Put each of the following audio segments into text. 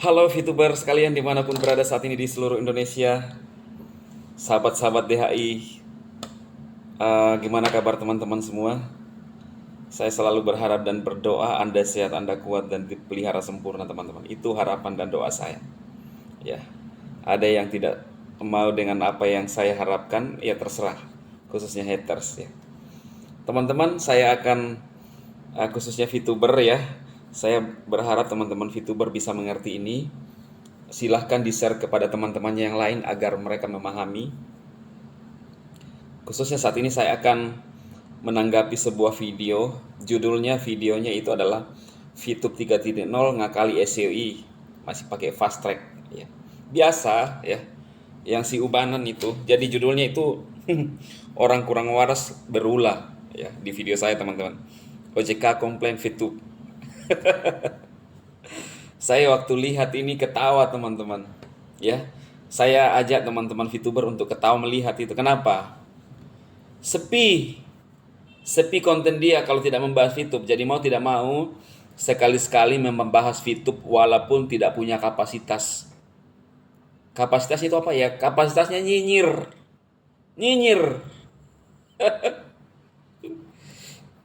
Halo VTuber sekalian dimanapun berada saat ini di seluruh Indonesia. Sahabat-sahabat DHI, gimana kabar teman-teman semua? Saya selalu berharap dan berdoa Anda sehat, Anda kuat dan dipelihara sempurna teman-teman. Itu harapan dan doa saya. Ya, ada yang tidak mau dengan apa yang saya harapkan, ya terserah. Khususnya haters ya. Teman-teman, saya akan khususnya VTuber ya. Saya berharap teman-teman VTuber bisa mengerti ini. Silahkan di-share kepada teman-temannya yang lain agar mereka memahami. Khususnya saat ini saya akan menanggapi sebuah video. Videonya itu adalah VTube 3.0 ngakali SEO, masih pakai fast track ya. Biasa ya, yang si Ubanan itu. Jadi judulnya itu orang kurang waras berulah ya di video saya teman-teman. OJK komplain VTube. Saya waktu lihat ini ketawa teman-teman. Ya, saya ajak teman-teman VTuber untuk ketawa melihat itu. Kenapa? Sepi. Sepi konten dia kalau tidak membahas VTube. Jadi mau tidak mau sekali-sekali membahas VTube walaupun tidak punya kapasitas. Kapasitas itu apa ya? Kapasitasnya nyinyir. Nyinyir.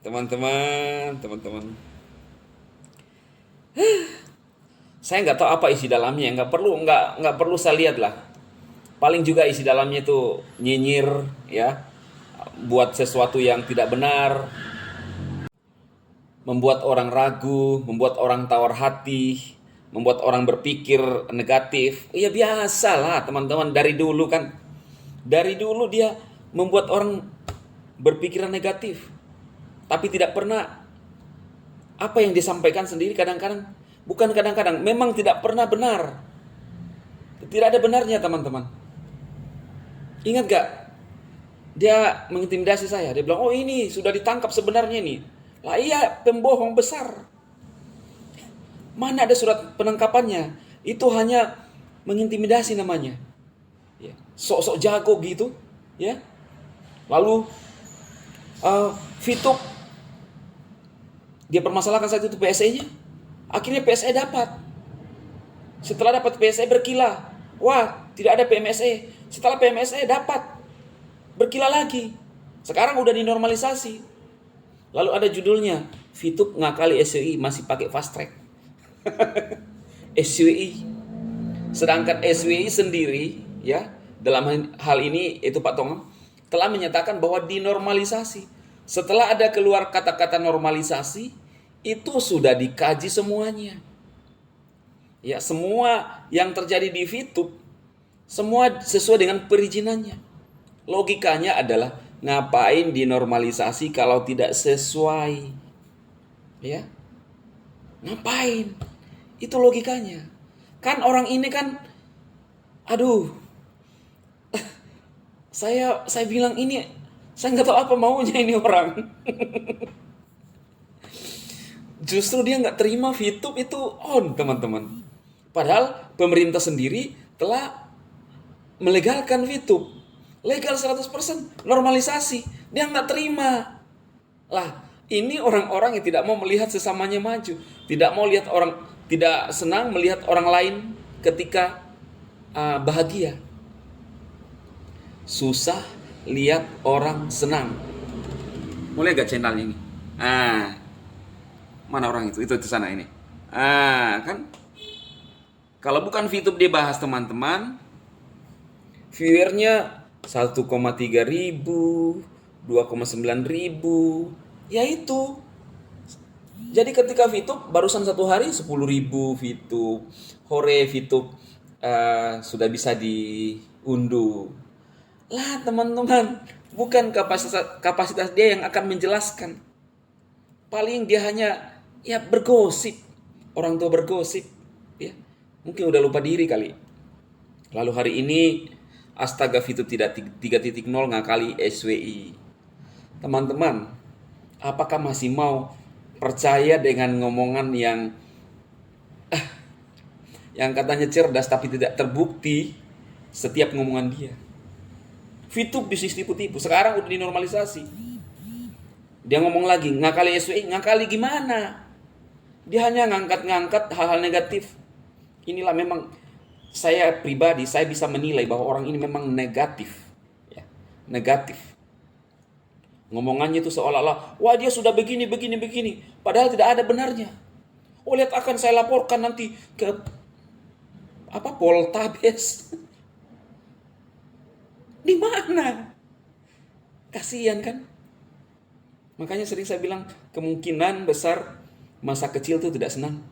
Teman-teman. Saya nggak tahu apa isi dalamnya, nggak perlu saya lihat lah. Paling juga isi dalamnya itu nyinyir ya, buat sesuatu yang tidak benar, membuat orang ragu, membuat orang tawar hati, membuat orang berpikir negatif. Ya biasa lah teman-teman, dari dulu kan, dari dulu dia membuat orang berpikiran negatif, tapi tidak pernah apa yang disampaikan sendiri kadang-kadang. Bukan kadang-kadang, memang tidak pernah benar. Tidak ada benarnya teman-teman. Ingat gak? Dia mengintimidasi saya. Dia bilang, oh ini sudah ditangkap sebenarnya ini. Lah iya, pembohong besar. Mana ada surat penangkapannya? Itu hanya mengintimidasi namanya. Ya, sok-sok jago gitu. Ya. Lalu VTube, dia permasalahkan saat itu PSE-nya. Akhirnya PSE dapat. Setelah dapat PSE berkilah. Wah, tidak ada PMSE. Setelah PMSE dapat. Berkilah lagi. Sekarang udah dinormalisasi. Lalu ada judulnya, VTube ngakali SWI masih pakai fast track. SWI. Sedangkan SWI sendiri ya, dalam hal ini itu Pak Tongam telah menyatakan bahwa dinormalisasi. Setelah ada keluar kata-kata normalisasi, itu sudah dikaji semuanya. Ya, semua yang terjadi di VTube semua sesuai dengan perizinannya. Logikanya adalah ngapain dinormalisasi kalau tidak sesuai? Ya. Ngapain? Itu logikanya. Kan orang ini kan aduh. Saya bilang ini saya nggak tahu apa maunya ini orang. Justru dia nggak terima VTube itu on teman-teman. Padahal pemerintah sendiri telah melegalkan VTube. Legal 100%, normalisasi. Dia nggak terima. Lah, ini orang-orang yang tidak mau melihat sesamanya maju. Tidak mau lihat orang, tidak senang melihat orang lain ketika bahagia. Susah lihat orang senang. Mulai gak channelnya ini? Mana orang itu? Itu di sana ini. Kan kalau bukan VTube dia bahas teman-teman, viewernya 1,3 ribu, 2,9 ribu, ya itu. Jadi ketika VTube barusan satu hari 10 ribu VTube, hore VTube sudah bisa diunduh. Lah teman-teman, bukan kapasitas dia yang akan menjelaskan. Paling dia hanya ya bergosip, orang tua bergosip ya, mungkin udah lupa diri kali. Lalu hari ini astaga VTube tidak 3.0 ngakali SWI. Teman-teman, apakah masih mau percaya dengan ngomongan yang katanya cerdas tapi tidak terbukti setiap ngomongan dia? VTube bisnis tipu-tipu, sekarang udah dinormalisasi. Dia ngomong lagi, ngakali SWI, ngakali gimana? Dia hanya ngangkat-ngangkat hal-hal negatif inilah memang saya pribadi, saya bisa menilai bahwa orang ini memang negatif. Ya, negatif. Ngomongannya itu seolah-olah, wah dia sudah begini, begini, begini. Padahal tidak ada benarnya. Oh lihat, akan saya laporkan nanti ke Poltabes. Di mana? Kasihan kan? Makanya sering saya bilang, kemungkinan besar masa kecil itu tidak senang.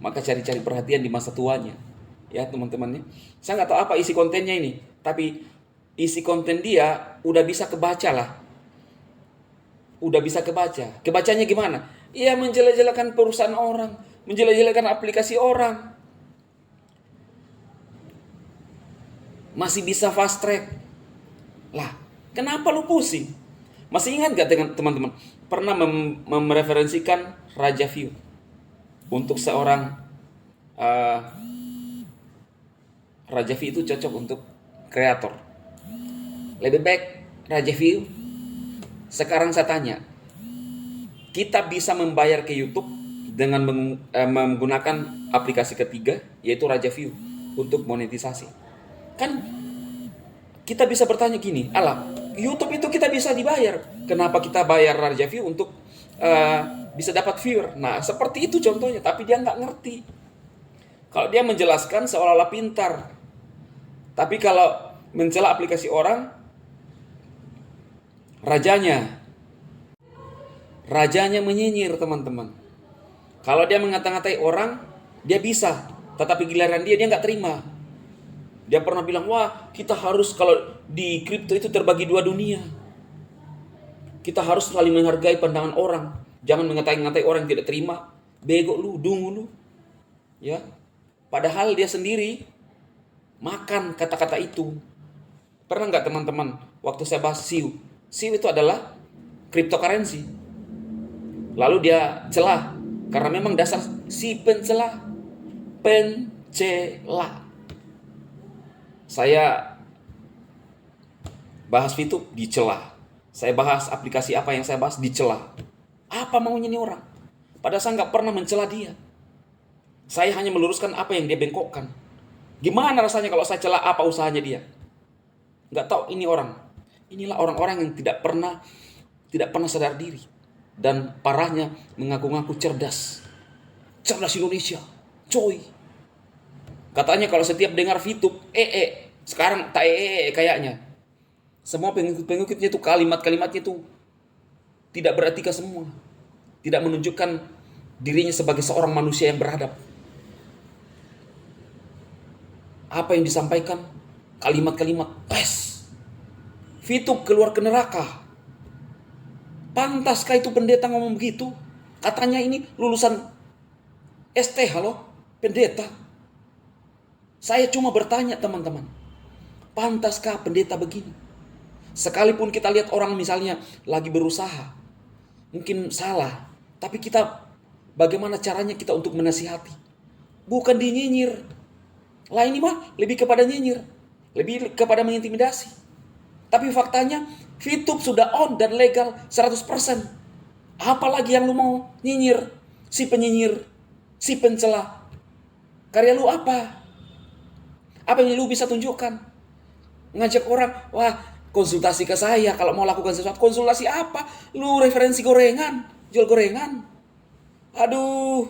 Maka cari-cari perhatian di masa tuanya. Ya teman-temannya. Saya nggak tahu apa isi kontennya ini. Tapi isi konten dia udah bisa kebaca lah. Udah bisa kebaca. Kebacanya gimana? Ia menjelek-jelekan perusahaan orang. Menjelek-jelekan aplikasi orang. Masih bisa fast track. Lah, kenapa lu pusing? Masih ingat gak dengan teman-teman? Pernah mereferensikan Raja View untuk seorang Raja View itu cocok untuk kreator. Lebih baik Raja View. Sekarang saya tanya, kita bisa membayar ke YouTube dengan menggunakan aplikasi ketiga, yaitu Raja View, untuk monetisasi. Kan kita bisa bertanya gini, alah, YouTube itu kita bisa dibayar. Kenapa kita bayar Raja View untuk bisa dapat viewer? Nah, seperti itu contohnya, tapi dia nggak ngerti. Kalau dia menjelaskan seolah-olah pintar. Tapi kalau mencela aplikasi orang, rajanya menyinyir, teman-teman. Kalau dia mengata-ngatai orang, dia bisa. Tetapi giliran dia nggak terima. Dia pernah bilang, wah kita harus kalau di kripto itu terbagi dua dunia. Kita harus saling menghargai pandangan orang. Jangan mengatai-ngatai orang yang tidak terima. Bego lu, dungu lu. Ya. Padahal dia sendiri makan kata-kata itu. Pernah nggak teman-teman, waktu saya bahas SIU. SIU itu adalah cryptocurrency. Lalu dia celah. Karena memang dasar si pencela. Pencela. Saya bahas VTube dicela. Saya bahas aplikasi apa yang saya bahas dicela. Apa maunya nih orang? Padahal saya nggak pernah mencela dia. Saya hanya meluruskan apa yang dia bengkokkan. Gimana rasanya kalau saya cela apa usahanya dia? Nggak tahu ini orang. Inilah orang-orang yang tidak pernah sadar diri. Dan parahnya mengaku-ngaku cerdas. Cerdas Indonesia. Coy. Katanya kalau setiap dengar VTube, sekarang tak kayaknya. Semua pengikut-pengikutnya itu kalimat-kalimatnya itu tidak beretika semua. Tidak menunjukkan dirinya sebagai seorang manusia yang beradab. Apa yang disampaikan? Kalimat-kalimat VTube keluar ke neraka. Pantaskah itu pendeta ngomong begitu? Katanya ini lulusan ST, halo, pendeta. Saya cuma bertanya teman-teman, pantaskah pendeta begini? Sekalipun kita lihat orang misalnya lagi berusaha, mungkin salah, tapi kita bagaimana caranya kita untuk menasihati? Bukan dinyinyir. Lah ini mah lebih kepada nyinyir, lebih kepada mengintimidasi. Tapi faktanya VTube sudah on dan legal 100%. Apalagi yang lu mau nyinyir? Si penyinyir, si pencela. Karya lu apa? Apa yang lu bisa tunjukkan? Ngajak orang, wah konsultasi ke saya kalau mau lakukan sesuatu. Konsultasi apa? Lu referensi gorengan, jual gorengan. Aduh.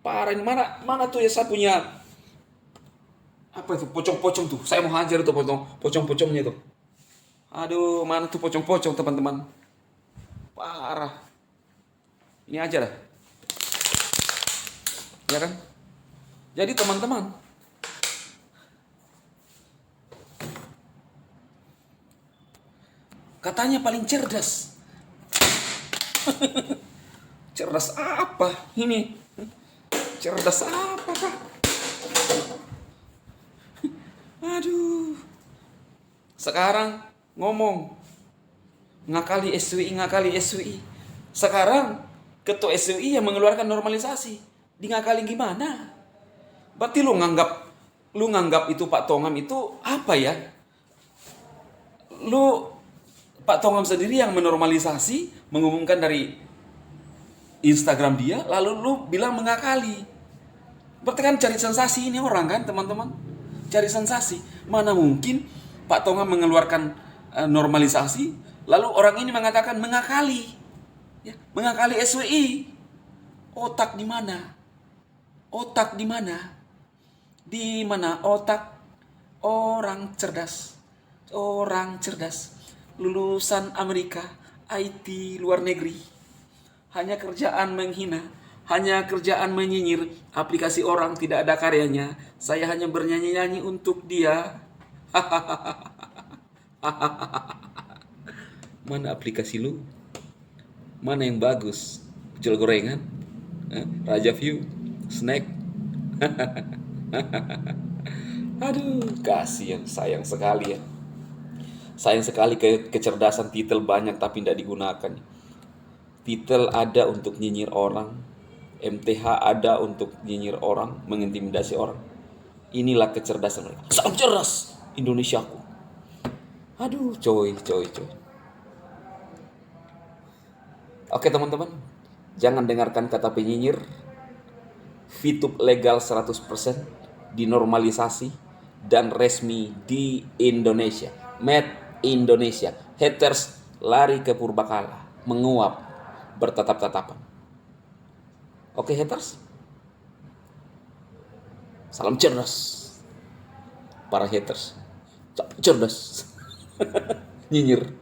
Parah ini, mana tuh ya saya punya apa itu pocong-pocong tuh. Saya mau hajar tuh pocong-pocongnya tuh. Aduh, mana tuh pocong-pocong teman-teman. Parah. Ini aja dah. Ya kan? Jadi teman-teman, katanya paling cerdas. Cerdas apa ini? Cerdas apa kah? Aduh. Sekarang ngomong ngakali SWI. Sekarang ketua SWI yang mengeluarkan normalisasi. Di ngakali gimana? Berarti lu nganggap itu Pak Tongam itu apa ya? Lu Pak Tongam sendiri yang menormalisasi, mengumumkan dari Instagram dia, lalu lu bilang mengakali. Berarti kan cari sensasi ini orang kan, teman-teman? Cari sensasi. Mana mungkin Pak Tonga mengeluarkan normalisasi, lalu orang ini mengatakan mengakali. Ya, mengakali SWI. Otak di mana? Otak di mana? Di mana otak orang cerdas? Orang cerdas. Lulusan Amerika, IT luar negeri. Hanya kerjaan menghina, hanya kerjaan menyinyir, aplikasi orang tidak ada karyanya. Saya hanya bernyanyi-nyanyi untuk dia. Mana aplikasi lu? Mana yang bagus? Jual gorengan? Raja View? Snack? Aduh, kasihan, sayang sekali ya. Sayang sekali kecerdasan titel banyak tapi tidak digunakan. Titel ada untuk nyinyir orang, MTH ada untuk nyinyir orang, mengintimidasi orang. Inilah kecerdasan mereka. Sangat cerdas Indonesiaku. Aduh, coy. Oke teman-teman, jangan dengarkan kata penyinyir. VTube legal 100%, dinormalisasi dan resmi di Indonesia. Made Indonesia. Haters lari ke purbakala, menguap, bertatap-tatapan. Oke haters, salam cerdas para haters, cerdas nyinyir.